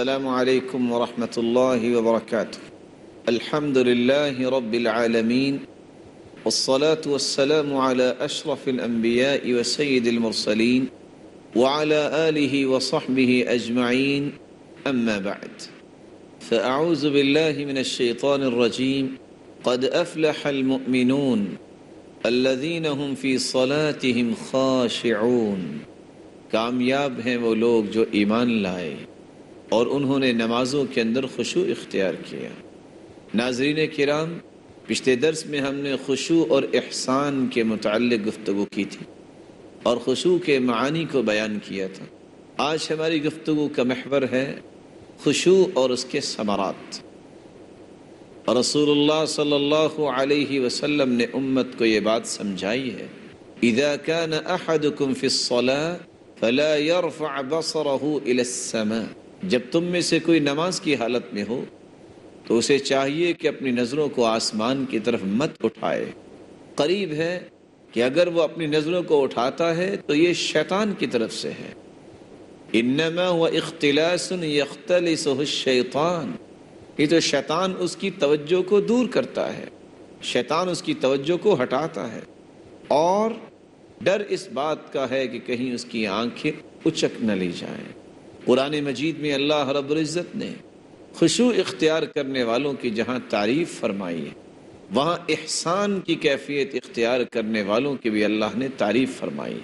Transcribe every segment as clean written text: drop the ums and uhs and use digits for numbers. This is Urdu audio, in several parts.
السلام علیکم ورحمۃ اللہ وبرکاتہ۔ الحمد للہ رب العالمین والصلاة والسلام علی اشرف الانبیاء وسید المرسلین وعلى آلہ وصحبہ اجمعین، اما بعد فاعوذ باللہ من الشیطان الرجیم۔ قد افلح المؤمنون الذین هم فی صلاتهم خاشعون۔ کامیاب ہیں وہ لوگ جو ایمان لائے اور انہوں نے نمازوں کے اندر خشوع اختیار کیا۔ ناظرین کرام، پچھلے درس میں ہم نے خشوع اور احسان کے متعلق گفتگو کی تھی اور خشوع کے معانی کو بیان کیا تھا۔ آج ہماری گفتگو کا محور ہے خشوع اور اس کے ثمرات۔ رسول اللہ صلی اللہ علیہ وسلم نے امت کو یہ بات سمجھائی ہے، اذا كان احدكم في الصلاة فلا يرفع بصره الى السماء۔ جب تم میں سے کوئی نماز کی حالت میں ہو تو اسے چاہیے کہ اپنی نظروں کو آسمان کی طرف مت اٹھائے۔ قریب ہے کہ اگر وہ اپنی نظروں کو اٹھاتا ہے تو یہ شیطان کی طرف سے ہے۔ انما هو اختلاس یختلسہ الشیطان، یہ تو شیطان اس کی توجہ کو دور کرتا ہے، شیطان اس کی توجہ کو ہٹاتا ہے، اور ڈر اس بات کا ہے کہ کہیں اس کی آنکھیں اچک نہ لی جائیں۔ قرآن مجید میں اللہ رب العزت نے خشوع اختیار کرنے والوں کی جہاں تعریف فرمائی ہے، وہاں احسان کی کیفیت اختیار کرنے والوں کی بھی اللہ نے تعریف فرمائی۔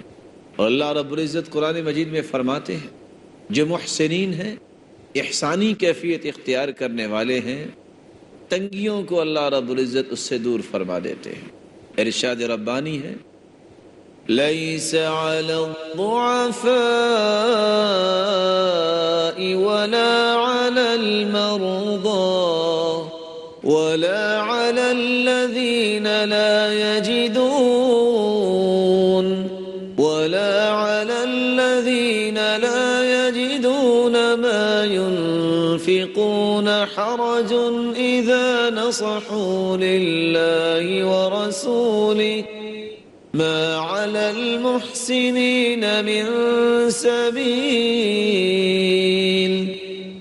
اور اللہ رب العزت قرآن مجید میں فرماتے ہیں جو محسنین ہیں، احسانی کیفیت اختیار کرنے والے ہیں، تنگیوں کو اللہ رب العزت اس سے دور فرما دیتے ہیں۔ ارشاد ربانی ہے، ليس على الضعفاء ولا على المرضى ولا على الذين لا يجدون ما ينفقون حرج إذا نصحوا لله ورسوله ما على المحسنين من سبيل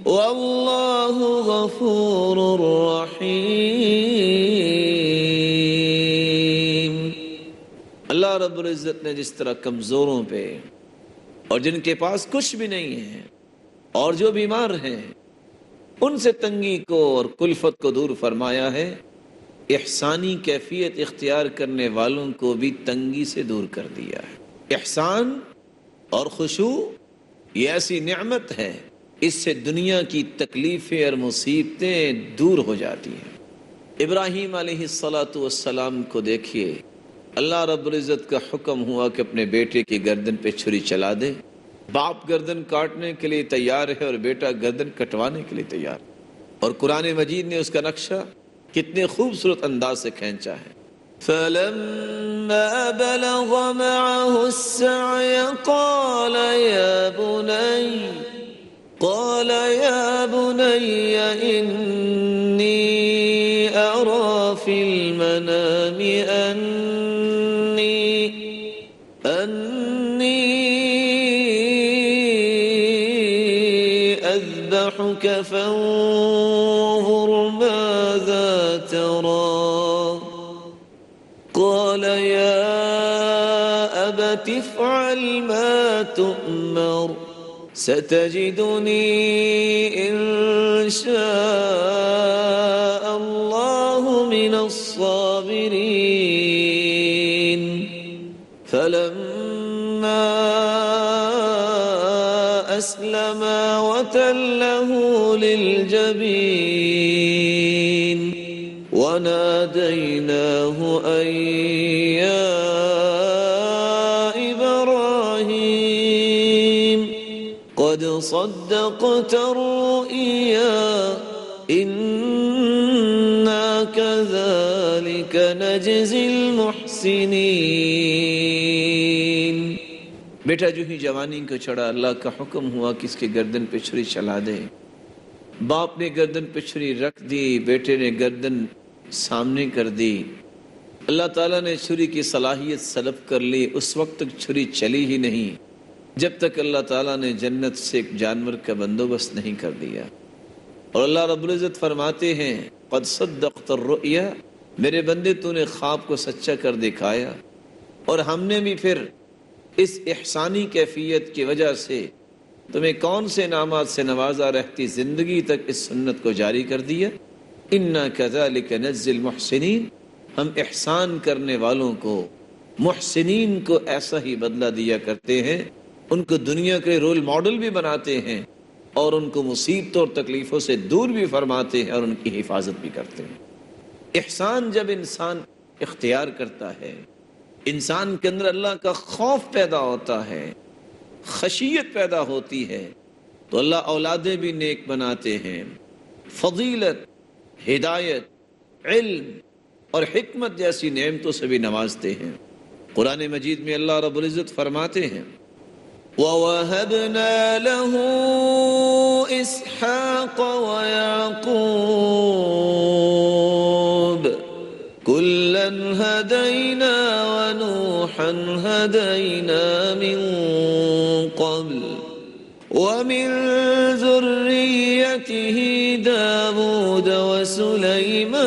والله غفور رحيم۔ اللہ رب العزت نے جس طرح کمزوروں پہ اور جن کے پاس کچھ بھی نہیں ہے اور جو بیمار ہیں ان سے تنگی کو اور کلفت کو دور فرمایا ہے، احسانی کیفیت اختیار کرنے والوں کو بھی تنگی سے دور کر دیا ہے۔ احسان اور خشوع یہ ایسی نعمت ہے، اس سے دنیا کی تکلیفیں اور مصیبتیں دور ہو جاتی ہیں۔ ابراہیم علیہ السلام کو دیکھیے، اللہ رب العزت کا حکم ہوا کہ اپنے بیٹے کی گردن پہ چھری چلا دے۔ باپ گردن کاٹنے کے لیے تیار ہے اور بیٹا گردن کٹوانے کے لیے تیار، اور قرآن مجید نے اس کا نقشہ کتنے خوبصورت انداز سے کھینچا ہے۔ فَلَمَّا بَلَغَ مَعَهُ السَّعْيَ قَالَ يَا بُنَيَّ إِنِّي أَرَى فِي الْمَنَامِ أَنِّي أَذْبَحُكَ فَانظُرْ مَاذَا تَرَى قَالَ يَا أَبَتِ افْعَلْ مَا تُؤْمَرُ سَتَجِدُنِي إِن شَاءَ اللَّهُ مِنَ الصَّابِرِينَ۔ فَلَمَّا أَسْلَمَا وَتَلَّهُ لِلْجَبِينِ وَنَادَيْنَاهُ أَن يَا إِبْرَاهِيمُ قَدْ صَدَّقْتَ الرُّؤْيَا إِنَّا كَذَلِكَ نَجْزِي الْمُحْسِنِينَ۔ بیٹا جو ہی جوانی کو چڑھا، اللہ کا حکم ہوا کہ اس کی گردن پہ چھری چلا دے۔ باپ نے گردن پہ چھری رکھ دی، بیٹے نے گردن سامنے کر دی۔ اللہ تعالیٰ نے چھری کی صلاحیت سلب کر لی، اس وقت تک چھری چلی ہی نہیں جب تک اللہ تعالیٰ نے جنت سے ایک جانور کا بندوبست نہیں کر دیا۔ اور اللہ رب العزت فرماتے ہیں قد صدقت الرؤیا، میرے بندے تو نے خواب کو سچا کر دکھایا، اور ہم نے بھی پھر اس احسانی کیفیت کی وجہ سے تمہیں کون سے انعامات سے نوازا، رہتی زندگی تک اس سنت کو جاری کر دیا۔ انا کذالک نجزی المحسنین، ہم احسان کرنے والوں کو، محسنین کو ایسا ہی بدلہ دیا کرتے ہیں، ان کو دنیا کے رول ماڈل بھی بناتے ہیں، اور ان کو مصیبتوں اور تکلیفوں سے دور بھی فرماتے ہیں، اور ان کی حفاظت بھی کرتے ہیں۔ احسان جب انسان اختیار کرتا ہے، انسان کے اندر اللہ کا خوف پیدا ہوتا ہے، خشیت پیدا ہوتی ہے، تو اللہ اولادیں بھی نیک بناتے ہیں، فضیلت، ہدایت، علم اور حکمت جیسی نعمتوں سے بھی نوازتے ہیں۔ قرآن مجید میں اللہ رب العزت فرماتے ہیں وَوَهَبْنَا لَهُ إِسْحَاقَ وَيَعْقُوبَ كُلًّا هَدَيْنَا وَنُوحًا هَدَيْنَا مِن قَبْلُ وَمِن ذُرِّيَّتِهِ دَاوُودَ وَسُلَيْمَانَ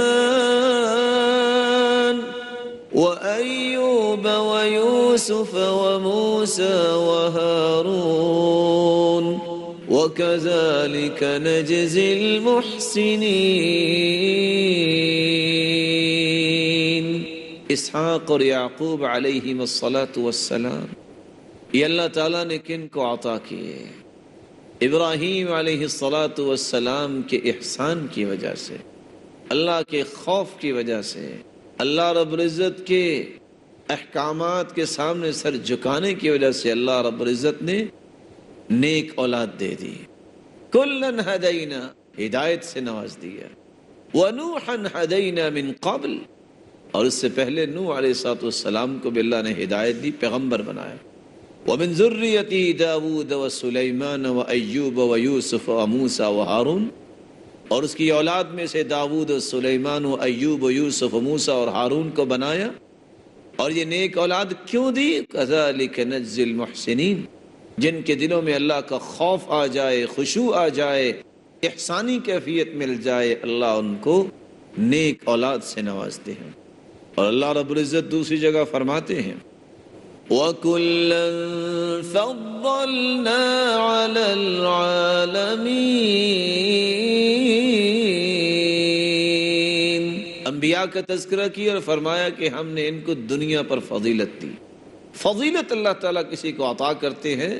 وَأَيُّوبَ وَيُوسُفَ وَمُوسَى وَهَارُونَ وَكَذَلِكَ نَجْزِي الْمُحْسِنِينَ۔ اسحاق اور یعقوب علیہم الصلاۃ والسلام، یہ اللہ تعالیٰ نے کن کو عطا کیے؟ ابراہیم علیہ الصلاۃ والسلام کے احسان کی وجہ سے، اللہ کے خوف کی وجہ سے، اللہ رب العزت کے احکامات کے سامنے سر جھکانے کی وجہ سے اللہ رب العزت نے نیک اولاد دے دی۔ کلن ہدینا، ہدایت سے نواز دیا، ونوحا ہدینا من قبل، اور اس سے پہلے نوح علیہ السلام کو بھی اللہ نے ہدایت دی، پیغمبر بنایا۔ ومن ذریتی داود وسلیمان وایوب ویوسف وموسیٰ وہارون، اور اس کی اولاد میں سے داود و سلیمان و ایوب و یوسف و موسیٰ اور ہارون کو بنایا۔ اور یہ نیک اولاد کیوں دی؟ کذالک نجزی المحسنین، جن کے دلوں میں اللہ کا خوف آ جائے، خشوع آ جائے، احسانی کیفیت مل جائے، اللہ ان کو نیک اولاد سے نوازتے ہیں۔ اور اللہ رب العزت دوسری جگہ فرماتے ہیں وَكُلًّا فَضَّلْنَا عَلَى الْعَالَمِينَ، انبیاء کا تذکرہ کیا اور فرمایا کہ ہم نے ان کو دنیا پر فضیلت دی۔ فضیلت اللہ تعالیٰ کسی کو عطا کرتے ہیں،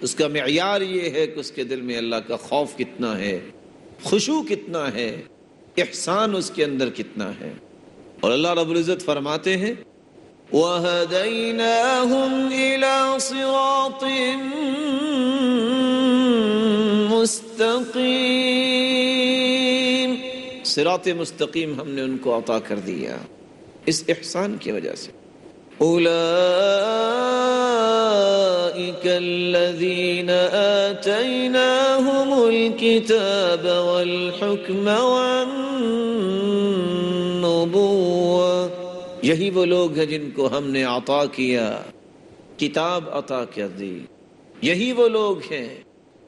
اس کا معیار یہ ہے کہ اس کے دل میں اللہ کا خوف کتنا ہے، خشوع کتنا ہے، احسان اس کے اندر کتنا ہے۔ اور اللہ رب العزت فرماتے ہیں وَهَدَيْنَاهُمْ إِلَى صِرَاطٍ مُسْتَقِيمٍ، صراط مستقیم ہم نے ان کو عطا کر دیا اس احسان کی وجہ سے۔ أُولَئِكَ الَّذِينَ آتَيْنَاهُمُ الْكِتَابَ وَالْحُكْمَ وَالنُّبُوَّةَ، یہی وہ لوگ ہیں جن کو ہم نے عطا کیا، کتاب عطا کر دی، یہی وہ لوگ ہیں،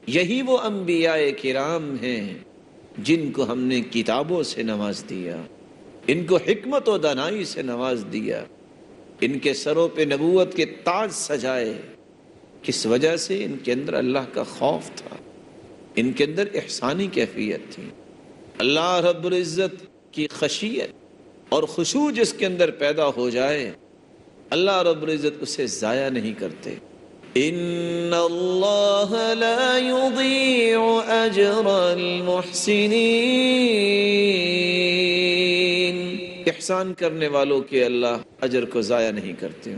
یہی وہ انبیاء کرام ہیں جن کو ہم نے کتابوں سے نواز دیا، ان کو حکمت و دانائی سے نواز دیا، ان کے سروں پہ نبوت کے تاج سجائے۔ کس وجہ سے؟ ان کے اندر اللہ کا خوف تھا، ان کے اندر احسانی کیفیت تھی۔ اللہ رب العزت کی خشیت اور خشوع جس کے اندر پیدا ہو جائے، اللہ رب العزت اسے ضائع نہیں کرتے۔ ان اللہ لا یضیع اجر المحسنین، احسان کرنے والوں کے اللہ اجر کو ضائع نہیں کرتے۔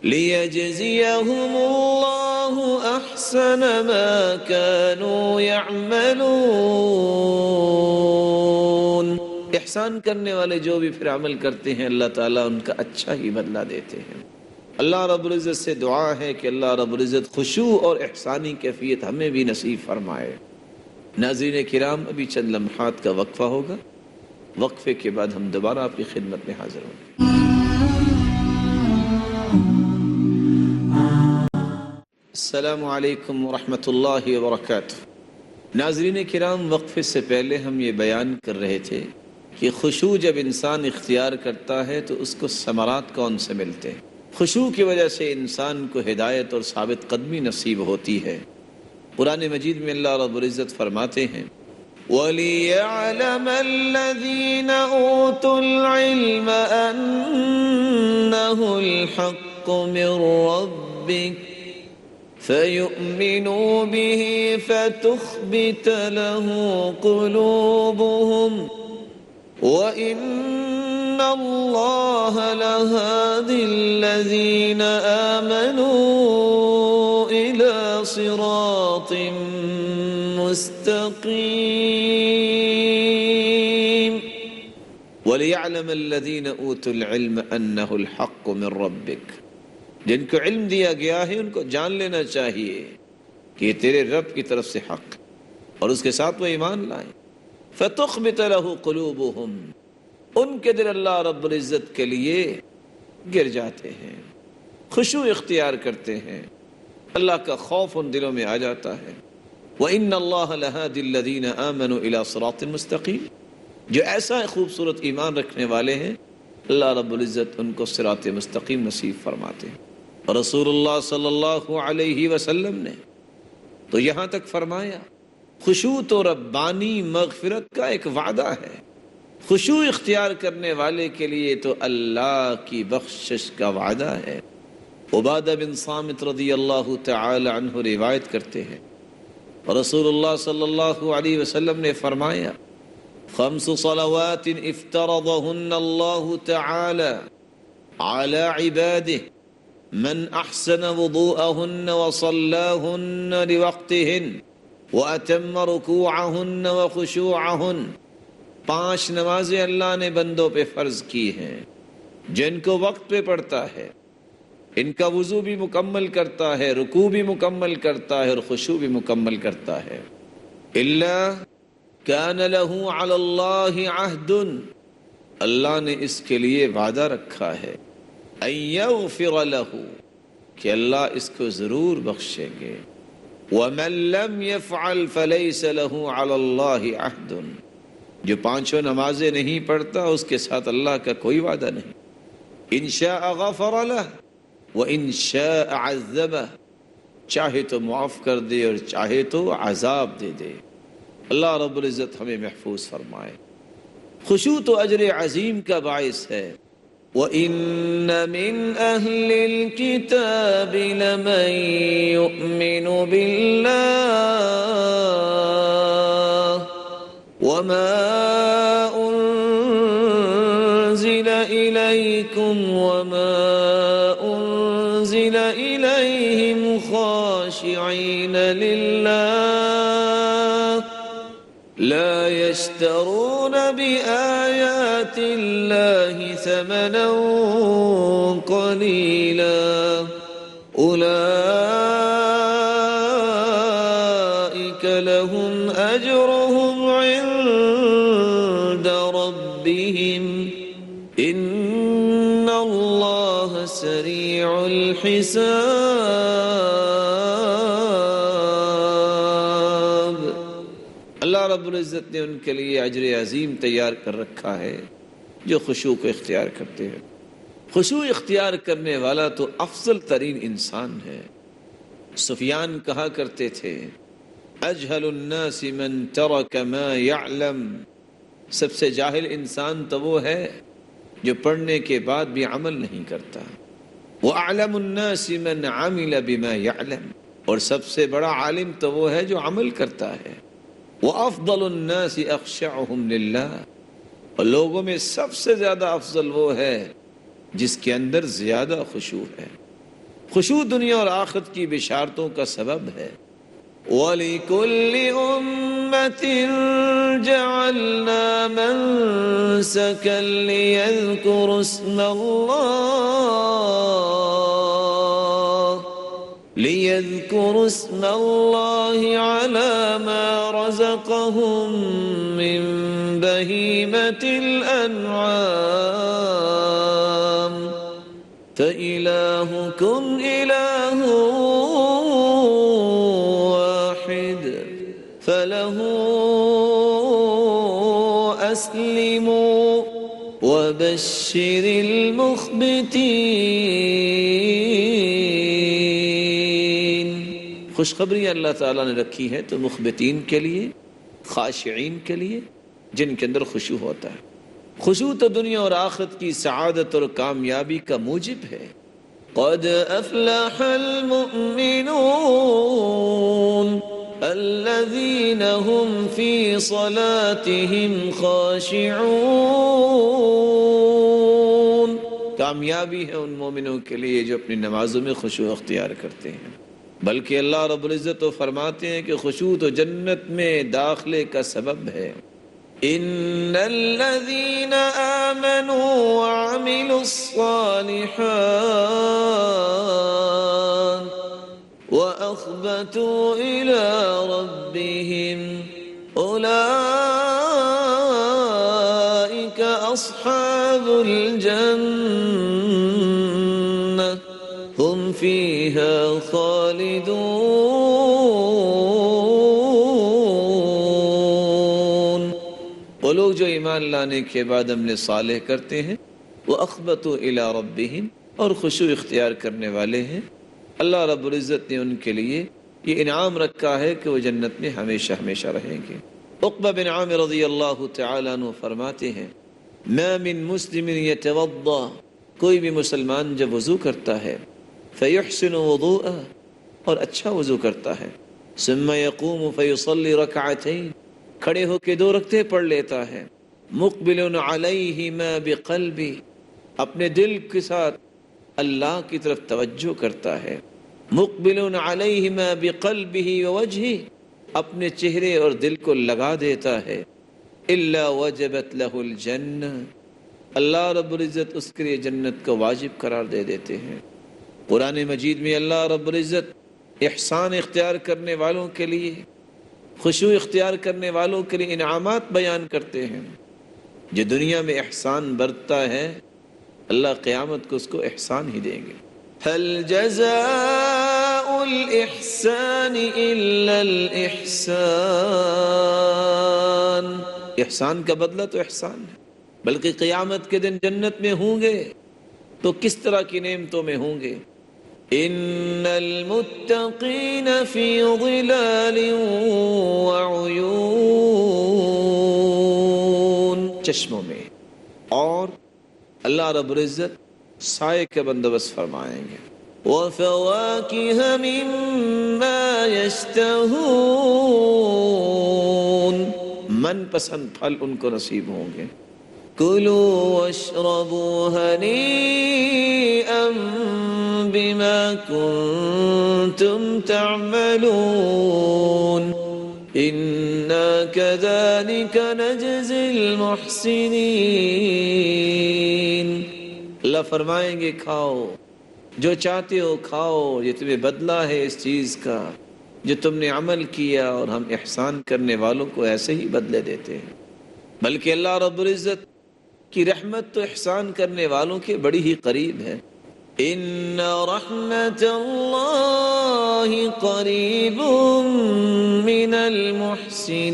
لیجزیہم اللہ احسن ما كانوا یعملون، احسان کرنے والے جو بھی پھر عمل کرتے ہیں اللہ تعالیٰ ان کا اچھا ہی بدلہ دیتے ہیں۔ اللہ رب العزت سے دعا ہے کہ اللہ رب العزت خشوع اور احسانی کیفیت ہمیں بھی نصیب فرمائے۔ ناظرین کرام، ابھی چند لمحات کا وقفہ ہوگا، وقفے کے بعد ہم دوبارہ آپ کی خدمت میں حاضر ہوں گے۔ السلام علیکم ورحمۃ اللہ وبرکاتہ۔ ناظرین کرام، وقفے سے پہلے ہم یہ بیان کر رہے تھے کہ خشوع جب انسان اختیار کرتا ہے تو اس کو ثمرات کون سے ملتے ہیں۔ خشوع کی وجہ سے انسان کو ہدایت اور ثابت قدمی نصیب ہوتی ہے۔ قرآن مجید میں اللہ رب العزت فرماتے ہیں وَلِيَعْلَمَ الَّذِينَ أُوتُوا الْعِلْمَ أَنَّهُ الْحَقُّ مِنْ رَبِّكَ فَيُؤْمِنُوا بِهِ فَتُخْبِتَ لَهُ قُلُوبُهُمْ وَإِنَّ اللَّهَ لَهَادِي الَّذِينَ آمَنُوا إِلَى صِرَاطٍ مستقیم۔ وَلِيَعْلَمَ الَّذِينَ أُوتُوا الْعِلْمَ أَنَّهُ الْحَقُّ مِنْ رَبِّكَ، جن کو علم دیا گیا ہے ان کو جان لینا چاہیے کہ یہ تیرے رب کی طرف سے حق، اور اس کے ساتھ وہ ایمان لائیں۔ فَتُخْبِتَ لَهُ قُلُوبُهُمْ، ان کے دل اللہ رب العزت کے لیے گر جاتے ہیں، خشوع اختیار کرتے ہیں، اللہ کا خوف ان دلوں میں آ جاتا ہے۔ وَإِنَّ اللَّهَ لَهَادِي الَّذِينَ آمَنُوا إِلَى صِرَاطٍ مُسْتَقِيمٍ، جو ایسا خوبصورت ایمان رکھنے والے ہیں اللہ رب العزت ان کو صراط مستقیم نصیب فرماتے ہیں۔ رسول اللہ صلی اللہ علیہ وسلم نے تو یہاں تک فرمایا خشوع تو ربانی مغفرت کا ایک وعدہ ہے، خشوع اختیار کرنے والے کے لیے تو اللہ کی بخشش کا وعدہ ہے۔ عبادہ بن صامت رضی اللہ تعالی عنہ روایت کرتے ہیں رسول اللہ صلی اللہ علیہ وسلم نے فرمایا 5 صلوات افترضهن اللہ تعالی على عباده من احسن وضوءهن وصلاهن لوقتهن واتم رکوعهن وخشوعهن، 5 نمازیں اللہ نے بندوں پہ فرض کی ہیں جن کو وقت پہ پڑھتا ہے، ان کا وضو بھی مکمل کرتا ہے، رکوع بھی مکمل کرتا ہے اور خشوع بھی مکمل کرتا ہے۔ اللہ کان لہ علی اللہ عہد، اللہ نے اس کے لیے وعدہ رکھا ہے ان یغفر لہ، کہ اللہ اس کو ضرور بخشیں گے۔ ومن لم یفعل فلیس لہ علی اللہ عہد، جو 5 نمازیں نہیں پڑھتا اس کے ساتھ اللہ کا کوئی وعدہ نہیں۔ ان شاء غفر لہ وَإِن شَاءَ عَذَّبَهُ، چاہے تو معاف کر دے اور چاہے تو عذاب دے دے۔ اللہ رب العزت ہمیں محفوظ فرمائے۔ خشوع تو اجر عظیم کا باعث ہے۔ وَإِنَّ مِنْ أَهْلِ الْكِتَابِ لَمَنْ يُؤْمِنُ بِاللَّهِ وَمَا أُنزِلَ إِلَيْكُمْ وَمَا أُنزِلَ إِلَيْهِمْ خَاشِعِينَ لِلَّهِ لَا يَشْتَرُونَ بِآيَاتِ اللَّهِ ثَمَنًا قَلِيلًا أُولَئِكَ لَهُمْ أَجْرُهُمْ عِندَ رَبِّهِمْ إِنَّ اللَّهَ سَرِيعُ الحساب۔ اللہ رب العزت نے ان کے لیے اجر عظیم تیار کر رکھا ہے جو خشوع کو اختیار کرتے ہیں۔ خشوع اختیار کرنے والا تو افضل ترین انسان ہے۔ سفیان کہا کرتے تھے اجہل الناس من ترک ما یعلم، سب سے جاہل انسان تو وہ ہے جو پڑھنے کے بعد بھی عمل نہیں کرتا۔ وَأَعْلَمُ النَّاسِ مَنْ عَمِلَ بِمَا يَعْلَمُ، اور سب سے بڑا عالم تو وہ ہے جو عمل کرتا ہے۔ وَأَفْضَلُ النَّاسِ أَخْشَعُهُمْ لِلَّهِ، اور لوگوں میں سب سے زیادہ افضل وہ ہے جس کے اندر زیادہ خشوع ہے۔ خشوع دنیا اور آخرت کی بشارتوں کا سبب ہے۔ وَلِكُلِّ أُمَّةٍ جَعَلْنَا مَنسَكًا لِيَذْكُرُوا اسْمَ اللَّهِ عَلَى مَا رَزَقَهُم مِّن بَهِيمَةِ الْأَنْعَامِ فَإِلَٰهُكُمْ إِلَٰهٌ وأسلموا وبشر المخبتين۔ خوشخبری اللہ تعالیٰ نے رکھی ہے تو مخبتین کے لیے، خاشعین کے لیے، جن کے اندر خشوع ہوتا ہے۔ خشوع تو دنیا اور آخرت کی سعادت اور کامیابی کا موجب ہے۔ قد افلح المؤمنون الذين هم في صلاتهم خاشعون۔ کامیابی ہے ان مومنوں کے لیے جو اپنی نمازوں میں خشوع اختیار کرتے ہیں۔ بلکہ اللہ رب العزت تو فرماتے ہیں کہ خشوع تو جنت میں داخلے کا سبب ہے۔ ان الذين آمنوا وعملوا الصالحات وأخبتوا إلى ربهم أولئك أصحاب الجنة هم فيها خالدون۔ وہ لوگ جو ایمان لانے کے بعد عمل صالح کرتے ہیں، وہ اخبتوا الی ربہم، اور خشوع اختیار کرنے والے ہیں، اللہ رب العزت نے ان کے لیے یہ انعام رکھا ہے کہ وہ جنت میں ہمیشہ ہمیشہ رہیں گے۔ عقبہ بن عامر رضی اللہ تعالیٰ عنہ فرماتے ہیں، ما من مسلم یتوضا، کوئی بھی مسلمان جب وضو کرتا ہے، فیحسن وضوءہ، اور اچھا وضو کرتا ہے، ثم یقوم فیصلی رکعتین، کھڑے ہو کے 2 رکعتیں پڑھ لیتا ہے، مقبل علیہما بقلبی، اپنے دل کے ساتھ اللہ کی طرف توجہ کرتا ہے، مقبل علیہما بقلبہ ووجہہ، اپنے چہرے اور دل کو لگا دیتا ہے، الا وجبت لہ الجنہ، اللہ رب العزت اس کے لیے جنت کو واجب قرار دے دیتے ہیں۔ قرآن مجید میں اللہ رب العزت احسان اختیار کرنے والوں کے لیے، خشوع اختیار کرنے والوں کے لیے انعامات بیان کرتے ہیں۔ جو دنیا میں احسان برتتا ہے، اللہ قیامت کو اس کو احسان ہی دیں گے۔ هل جزاء الإحسان إلا الإحسان، احسان کا بدلہ تو احسان ہے، بلکہ قیامت کے دن جنت میں ہوں گے تو کس طرح کی نعمتوں میں ہوں گے۔ ان المتقین فی ظلال وعیون، چشموں میں، اور اللہ رب العزت سائے کا بندوبست فرمائیں گے۔ وَفَوَاكِهَ مِمَّا يَشْتَهُونَ، من پسند پھل ان کو نصیب ہوں گے۔ كُلُوا وَاشْرَبُوا هَنِيئًا بِمَا كُنتُمْ تَعْمَلُونَ إِنَّا كَذَلِكَ نَجْزِي الْمُحْسِنِينَ، اللہ فرمائیں گے کھاؤ جو چاہتے ہو، کھاؤ، یہ تمہیں بدلہ ہے اس چیز کا جو تم نے عمل کیا، اور ہم احسان کرنے والوں کو ایسے ہی بدلے دیتے ہیں۔ بلکہ اللہ رب العزت کی رحمت تو احسان کرنے والوں کے بڑی ہی قریب ہے۔ ان رحمت اللہ قریب من المحسنین،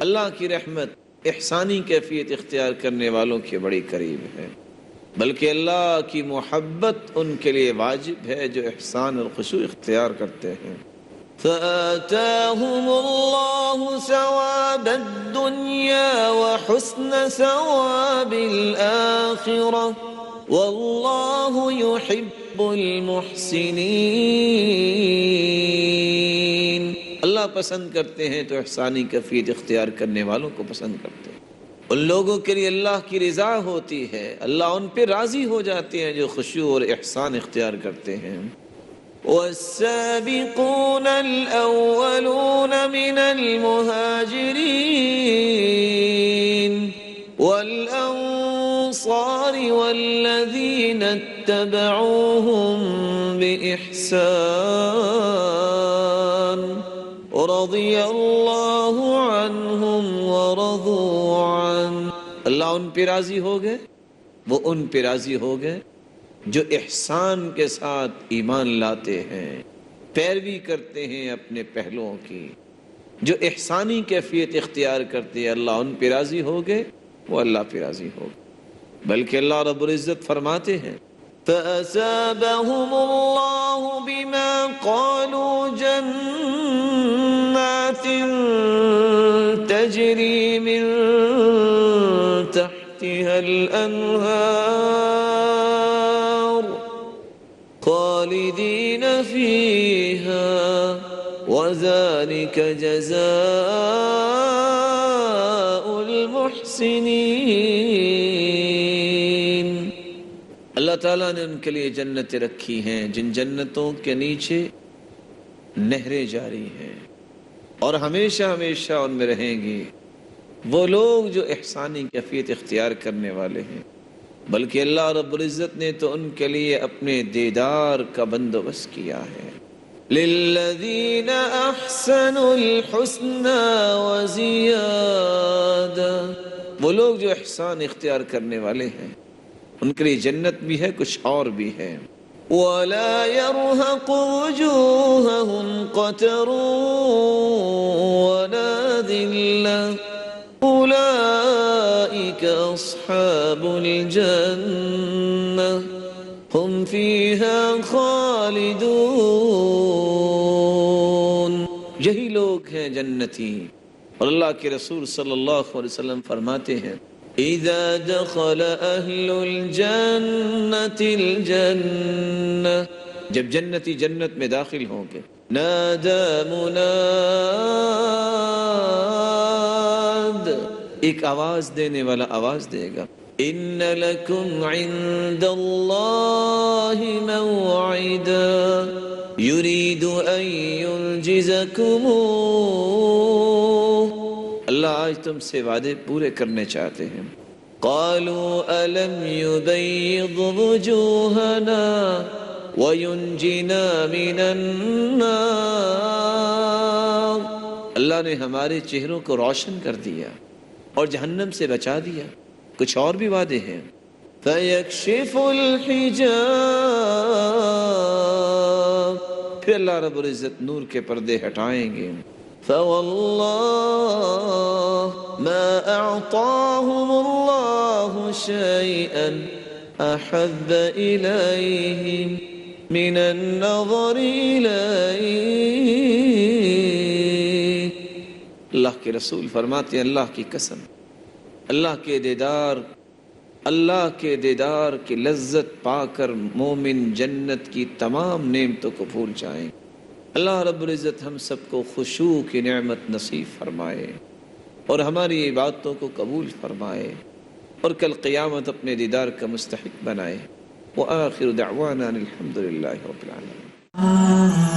اللہ کی رحمت احسانی کیفیت اختیار کرنے والوں کے بڑی قریب ہے، بلکہ اللہ کی محبت ان کے لیے واجب ہے جو احسان اور خشوع اختیار کرتے ہیں۔ فآتاهم اللہ ثواب الدنیا وحسن ثواب الآخرہ واللہ يحب المحسنین، اللہ پسند کرتے ہیں تو احسانی کیفیت اختیار کرنے والوں کو پسند کرتے ہیں۔ ان لوگوں کے لیے اللہ کی رضا ہوتی ہے، اللہ ان پہ راضی ہو جاتے ہیں جو خشوع اور احسان اختیار کرتے ہیں۔ والسابقون الأولون من المهاجرين والأنصار والذين اتبعوهم بإحسان رضي الله عنهم ورضوا عنه، اللہ ان پہ راضی ہو گئے، وہ ان پہ راضی ہو گئے جو احسان کے ساتھ ایمان لاتے ہیں، پیروی کرتے ہیں اپنے پہلوؤں کی، جو احسانی کیفیت اختیار کرتے ہیں اللہ ان پہ راضی ہو گئے، وہ اللہ پہ راضی ہو گئے۔ بلکہ اللہ رب العزت فرماتے ہیں فَأَثَابَهُمُ اللَّهُ بِمَا قَالُوا جَنَّاتٍ تَجْرِي مِن تَحْتِهَا الْأَنْهَارُ خَالِدِينَ فِيهَا وَذَلِكَ جَزَاءُ الْمُحْسِنِينَ۔ اللہ تعالیٰ نے ان کے لیے جنتیں رکھی ہیں جن جنتوں کے نیچے نہریں جاری ہیں اور ہمیشہ ہمیشہ ان میں رہیں گے وہ لوگ جو احسانی کیفیت اختیار کرنے والے ہیں۔ بلکہ اللہ رب العزت نے تو ان کے لیے اپنے دیدار کا بندوبست کیا ہے۔ لِلَّذِينَ أَحْسَنُوا الْحُسْنَى وَزِيَادَةٌ، وہ لوگ جو احسان اختیار کرنے والے ہیں ان کے لیے جنت بھی ہے، کچھ اور بھی ہے۔ وَلَا يَرْهَقُ وُجُوهَهُمْ قَتَرٌ وَلَا ذِلَّةٌ أُولَئِكَ أَصْحَابُ الْجَنَّةِ هُمْ فِيهَا خَالِدُونَ۔ یہی لوگ ہیں جنتی، اور اللہ کے رسول صلی اللہ علیہ وسلم فرماتے ہیں اذا دخل اہل الجنة الجنة، جب جنتی جنت میں داخل ہوں گے نادى مناد، ایک آواز دینے والا آواز دے گا ان لکم عند اللہ موعدا یرید ان ينجزکموہ، اللہ آج تم سے وعدے پورے کرنے چاہتے ہیں۔ قالوا ألم يبيض وجوهنا وينجنا من النار، اللہ نے ہمارے چہروں کو روشن کر دیا اور جہنم سے بچا دیا۔ کچھ اور بھی وعدے ہیں فَيَكْشِفُ الْحِجَابَ، پھر اللہ رب العزت نور کے پردے ہٹائیں گے۔ فَوَاللَّهِ مَا أَعْطَاهُمُ اللَّهُ شَيْئًا أَحَبَّ إِلَيْهِمْ مِنَ النَّظَرِ إِلَيْهِ۔ اللہ کے رسول فرماتے ہیں اللہ کی قسم، اللہ کے دیدار کی لذت پا کر مومن جنت کی تمام نعمتوں کو بھول جائیں۔ اللہ رب العزت ہم سب کو خشوع کی نعمت نصیب فرمائے اور ہماری عبادتوں کو قبول فرمائے اور کل قیامت اپنے دیدار کا مستحق بنائے۔ وآخر دعوانا الحمد للہ رب العالمین۔